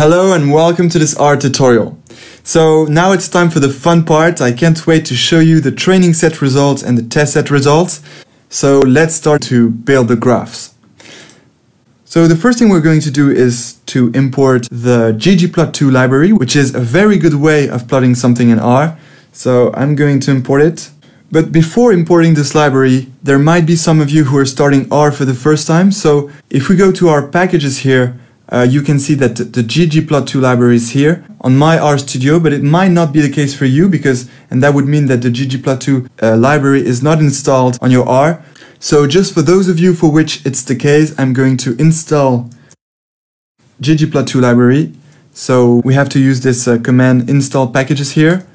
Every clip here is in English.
Hello and welcome to this R tutorial. So now it's time for the fun part. I can't wait to show you the training set results and the test set results. So let's start to build the graphs. So the first thing we're going to do is to import the ggplot2 library, which is a very good way of plotting something in R. So I'm going to import it. But before importing this library, there might be some of you who are starting R for the first time. So if we go to our packages here, you can see that the ggplot2 library is here on my R Studio, but it might not be the case for you and that would mean that the ggplot2 library is not installed on your R. So just for those of you for which it's the case, I'm going to install ggplot2 library. So we have to use this command install packages here,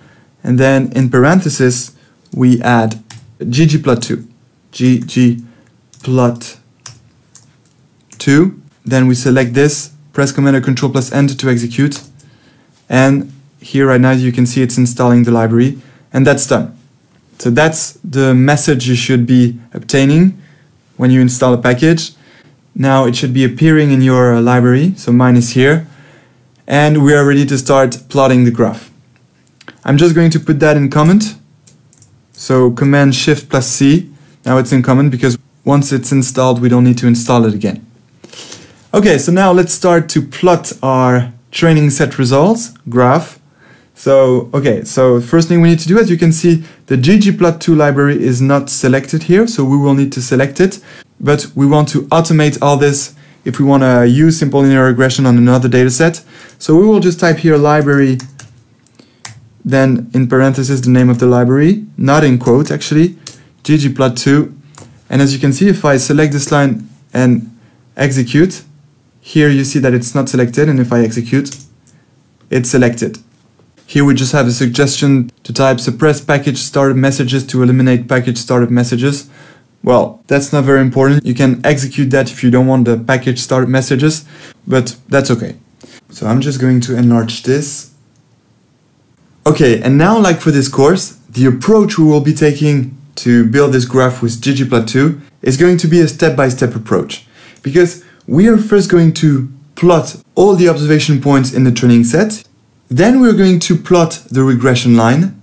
and then in parentheses we add ggplot2, ggplot2. Then we select this, press Command or Control plus Enter to execute. And here right now you can see it's installing the library, and that's done. So that's the message you should be obtaining when you install a package. Now it should be appearing in your library, so mine is here. And we are ready to start plotting the graph. I'm just going to put that in comment. So Command Shift plus C, now it's in comment because once it's installed we don't need to install it again. Okay, so now let's start to plot our training set results graph. So first thing we need to do, as you can see, the ggplot2 library is not selected here, so we will need to select it. But we want to automate all this if we want to use simple linear regression on another data set. So we will just type here library, then in parentheses the name of the library, not in quote actually, ggplot2. And as you can see, if I select this line and execute, here you see that it's not selected, and if I execute, it's selected. Here we just have a suggestion to type suppress package startup messages to eliminate package startup messages. Well, that's not very important. You can execute that if you don't want the package startup messages, but that's okay. So I'm just going to enlarge this. Okay, and now like for this course, the approach we will be taking to build this graph with ggplot2 is going to be a step-by-step approach, because we are first going to plot all the observation points in the training set. Then we're going to plot the regression line.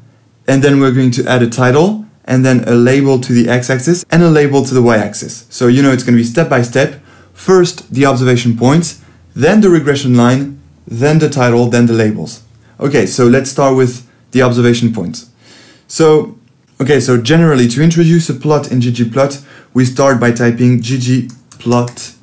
And then we're going to add a title and then a label to the x-axis and a label to the y-axis. So you know it's going to be step by step. First the observation points, then the regression line, then the title, then the labels. Okay, so let's start with the observation points. So generally to introduce a plot in ggplot, we start by typing ggplot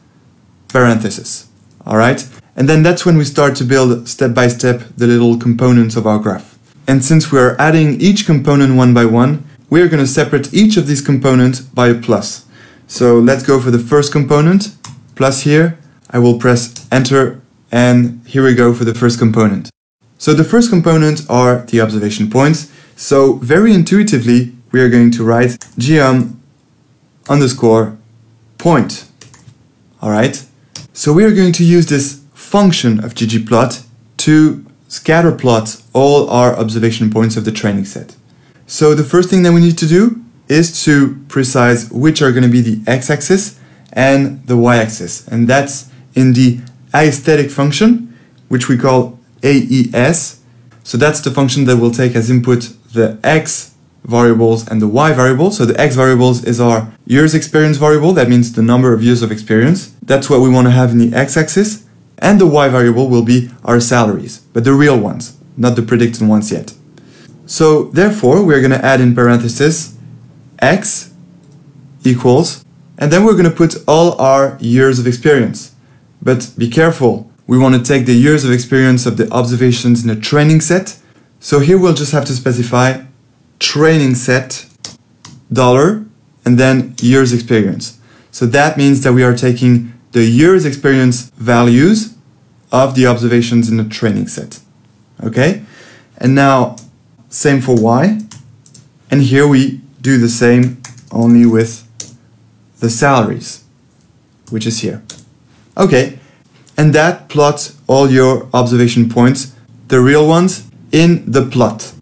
parentheses. All right, and then that's when we start to build step by step the little components of our graph. And since we are adding each component one by one, we are going to separate each of these components by a plus. So let's go for the first component, plus here. I will press enter, and here we go for the first component. So the first component are the observation points. So very intuitively we are going to write geom_point. all right. So we are going to use this function of ggplot to scatter plot all our observation points of the training set. So the first thing that we need to do is to precise which are going to be the x-axis and the y-axis. And that's in the aesthetic function, which we call AES. So that's the function that will take as input the x variables and the y variable. So the x variables is our years experience variable. That means the number of years of experience. That's what we want to have in the x-axis. And the y variable will be our salaries, but the real ones, not the predicted ones yet. So therefore, we're going to add in parentheses x equals, and then we're going to put all our years of experience. But be careful, we want to take the years of experience of the observations in a training set. So here we'll just have to specify training set $, and then years experience. So that means that we are taking the years experience values of the observations in the training set. Okay? And now same for y. And here we do the same only with the salaries, which is here. Okay. And that plots all your observation points, the real ones, in the plot.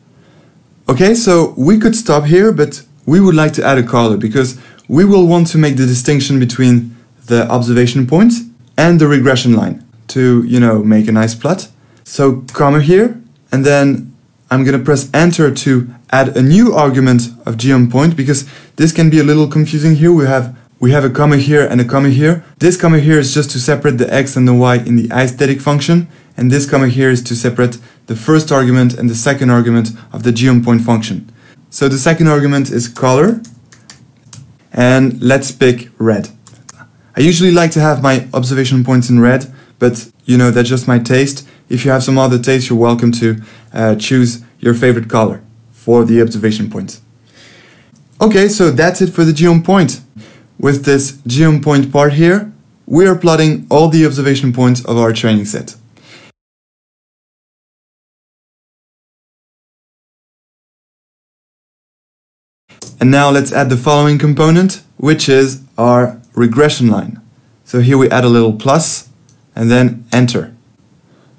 Okay, so we could stop here, but we would like to add a color because we will want to make the distinction between the observation points and the regression line. to, you know, make a nice plot. So comma here, and then I'm gonna press enter to add a new argument of geom_point, because this can be a little confusing here. We have a comma here and a comma here. This comma here is just to separate the x and the y in the aesthetic function, and this comma here is to separate the first argument and the second argument of the geom_point function. So the second argument is color, and let's pick red. I usually like to have my observation points in red, but you know, that's just my taste. If you have some other taste, you're welcome to choose your favorite color for the observation points. Okay, so that's it for the geom_point. With this geom_point part here, we are plotting all the observation points of our training set. And now let's add the following component, which is our regression line. So here we add a little plus and then enter.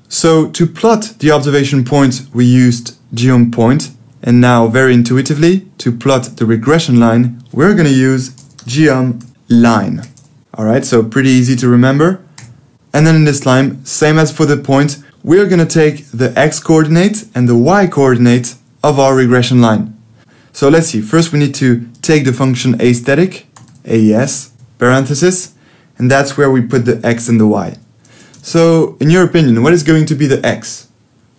So to plot the observation points, we used geom_point, and now very intuitively, to plot the regression line, we're going to use geom_line. Alright, so pretty easy to remember. And then in this line, same as for the point, we're going to take the x-coordinate and the y-coordinate of our regression line. So let's see, first we need to take the function aesthetic, AES, parenthesis, and that's where we put the x and the y. So, in your opinion, what is going to be the x?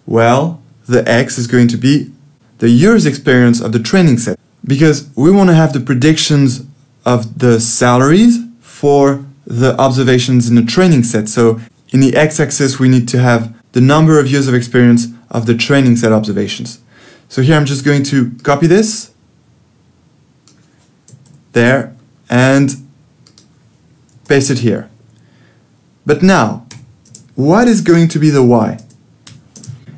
Well, the x is going to be the year's experience of the training set, because we want to have the predictions of the salaries for the observations in the training set. So, in the x-axis, we need to have the number of years of experience of the training set observations. So here I'm just going to copy this, there, and paste it here. But now, what is going to be the y?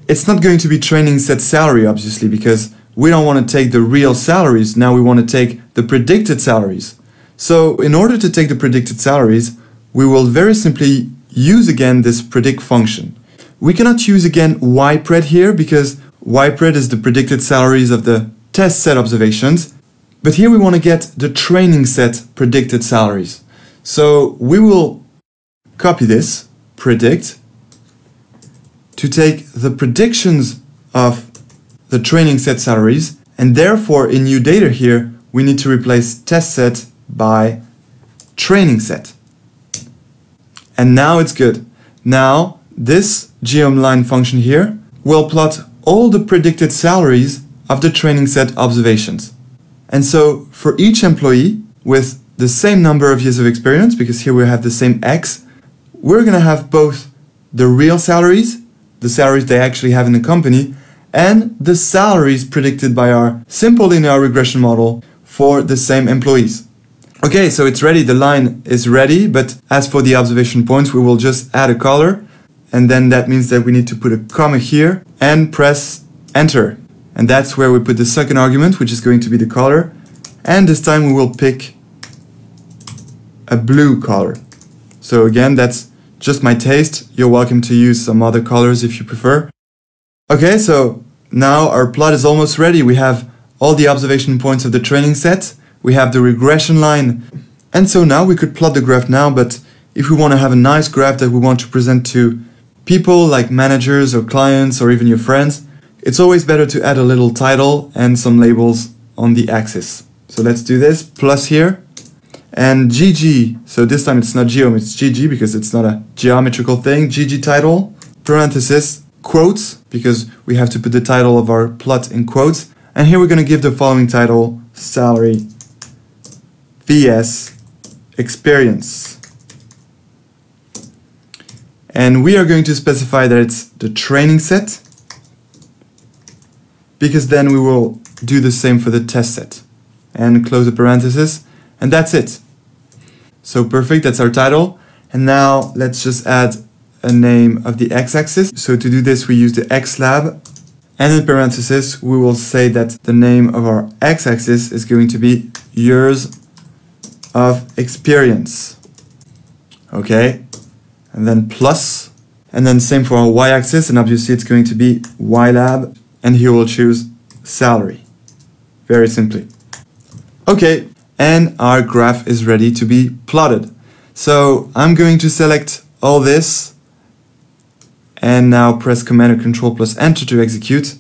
It's not going to be training set salary, obviously, because we don't want to take the real salaries. Now we want to take the predicted salaries. So in order to take the predicted salaries, we will very simply use again this predict function. We cannot use again ypred here because ypred is the predicted salaries of the test set observations. But here we want to get the training set predicted salaries. So we will copy this, predict, to take the predictions of the training set salaries, and therefore in new data here we need to replace test set by training set. And now it's good. Now this geom_line function here will plot all the predicted salaries of the training set observations. And so for each employee with the same number of years of experience, because here we have the same X, we're going to have both the real salaries, the salaries they actually have in the company, and the salaries predicted by our simple linear regression model for the same employees. Okay, so it's ready, the line is ready, but as for the observation points, we will just add a color, and then that means that we need to put a comma here and press enter. And that's where we put the second argument, which is going to be the color, and this time we will pick a blue color. So again, that's just my taste. You're welcome to use some other colors if you prefer. Okay, so now our plot is almost ready. We have all the observation points of the training set. We have the regression line. And so now we could plot the graph now, but if we want to have a nice graph that we want to present to people like managers or clients or even your friends, it's always better to add a little title and some labels on the axis. So let's do this, plus here, and GG, so this time it's not geom, it's GG because it's not a geometrical thing, GG title, parenthesis, quotes, because we have to put the title of our plot in quotes, and here we're going to give the following title, salary vs experience. And we are going to specify that it's the training set, because then we will do the same for the test set. And close the parenthesis, and that's it. So perfect, that's our title. And now let's just add a name of the x-axis. So to do this, we use the xlab, and in parenthesis, we will say that the name of our x-axis is going to be years of experience. Okay, and then plus, and then same for our y-axis, and obviously it's going to be ylab, and here we'll choose salary, very simply. Okay, and our graph is ready to be plotted. So I'm going to select all this And now press Command or Control plus Enter to execute.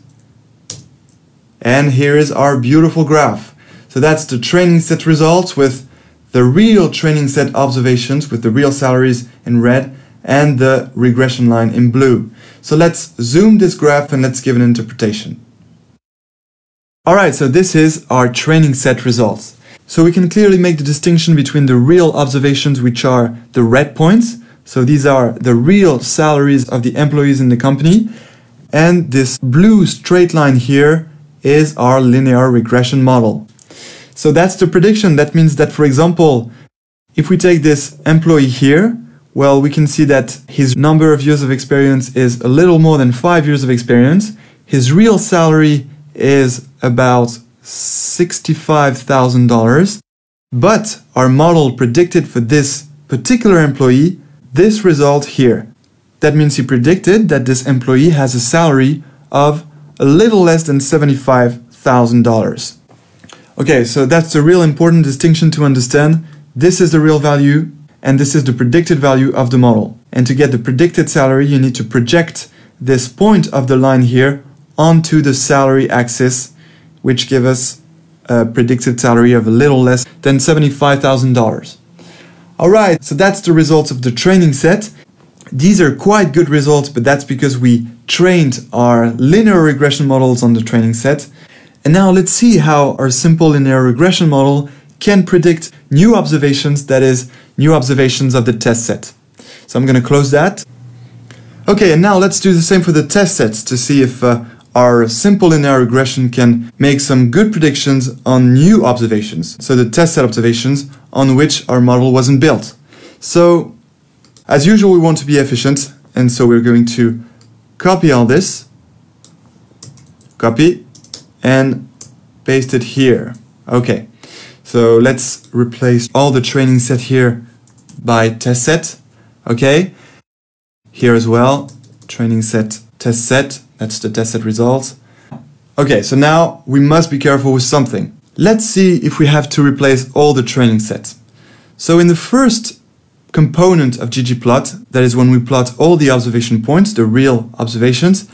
And here is our beautiful graph. So that's the training set results with the real training set observations with the real salaries in red and the regression line in blue. So let's zoom this graph and let's give an interpretation. Alright, so this is our training set results. So we can clearly make the distinction between the real observations, which are the red points. So these are the real salaries of the employees in the company. And this blue straight line here is our linear regression model. So that's the prediction. That means that, for example, if we take this employee here, well, we can see that his number of years of experience is a little more than 5 years of experience. His real salary is about $65,000. But our model predicted for this particular employee this result here. That means he predicted that this employee has a salary of a little less than $75,000. Okay, so that's the real important distinction to understand. This is the real value and this is the predicted value of the model. And to get the predicted salary, you need to project this point of the line here onto the salary axis, which gives us a predicted salary of a little less than $75,000. Alright, so that's the results of the training set. These are quite good results, but that's because we trained our linear regression models on the training set. And now let's see how our simple linear regression model can predict new observations, that is, new observations of the test set. So I'm going to close that. Okay, and now let's do the same for the test sets to see if our simple linear regression can make some good predictions on new observations. So the test set observations on which our model wasn't built. So as usual, we want to be efficient, and so we're going to copy all this, copy, and paste it here. Okay, so let's replace all the training set here by test set. Okay, here as well, training set, test set, that's the test set results. Okay, so now we must be careful with something. Let's see if we have to replace all the training sets. So in the first component of ggplot, that is when we plot all the observation points, the real observations,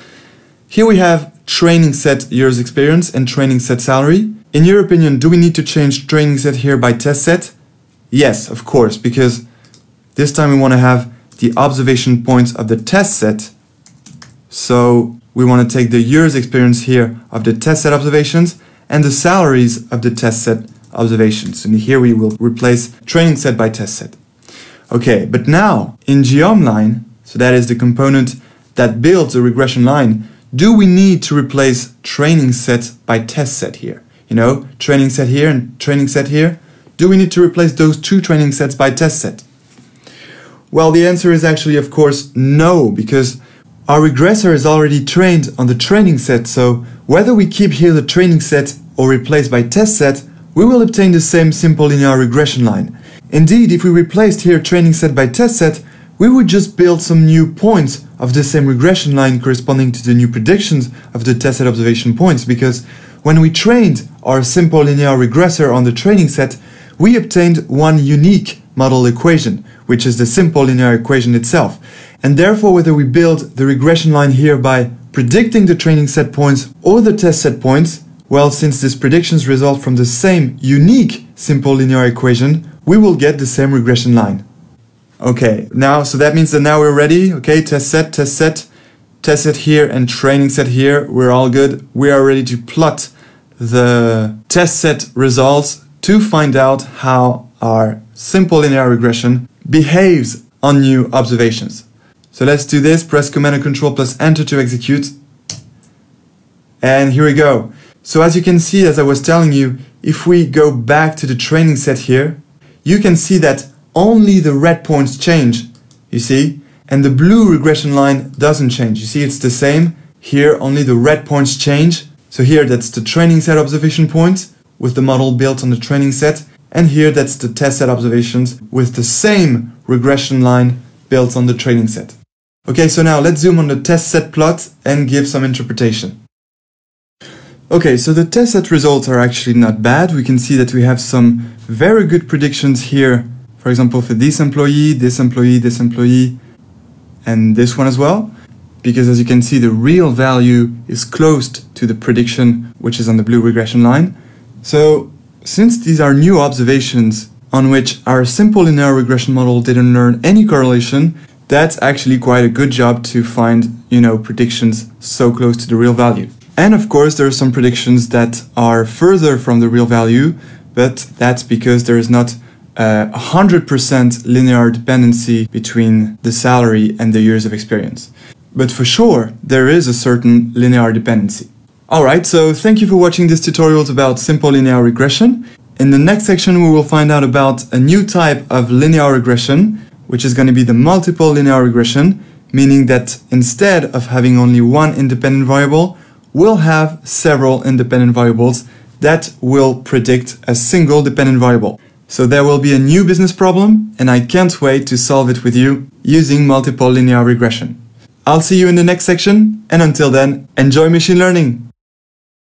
here we have training set years experience and training set salary. In your opinion, do we need to change training set here by test set? Yes, of course, because this time we want to have the observation points of the test set. So we want to take the years experience here of the test set observations and the salaries of the test set observations. And here we will replace training set by test set. Okay, but now in geomline, so that is the component that builds a regression line, do we need to replace training set by test set here? You know, training set here and training set here. Do we need to replace those two training sets by test set? Well, the answer is actually, of course, no, because our regressor is already trained on the training set. So whether we keep here the training set or replace by test set, we will obtain the same simple linear regression line. Indeed, if we replaced here training set by test set, we would just build some new points of the same regression line corresponding to the new predictions of the test set observation points, because when we trained our simple linear regressor on the training set, we obtained one unique model equation, which is the simple linear equation itself. And therefore, whether we build the regression line here by predicting the training set points or the test set points, well, since these predictions result from the same unique simple linear equation, we will get the same regression line. Okay, now, so that means that now we're ready. Okay, test set here and training set here. We're all good. We are ready to plot the test set results to find out how our simple linear regression behaves on new observations. So let's do this. Press Command and Control plus Enter to execute. And here we go. So as you can see, as I was telling you, if we go back to the training set here, you can see that only the red points change, you see, and the blue regression line doesn't change. You see, it's the same. Here, only the red points change. So here, that's the training set observation points with the model built on the training set. And here, that's the test set observations with the same regression line built on the training set. Okay, so now let's zoom on the test set plot and give some interpretation. Okay, so the test set results are actually not bad. We can see that we have some very good predictions here. For example, for this employee, and this one as well. because as you can see, the real value is close to the prediction, which is on the blue regression line. So since these are new observations on which our simple linear regression model didn't learn any correlation, that's actually quite a good job to find, predictions so close to the real value. And of course, there are some predictions that are further from the real value, but that's because there is not 100% linear dependency between the salary and the years of experience. But for sure, there is a certain linear dependency. Alright, so thank you for watching this tutorial about simple linear regression. In the next section, we will find out about a new type of linear regression, which is going to be the multiple linear regression, meaning that instead of having only one independent variable, we'll have several independent variables that will predict a single dependent variable. So there will be a new business problem, and I can't wait to solve it with you using multiple linear regression. I'll see you in the next section, and until then, enjoy machine learning!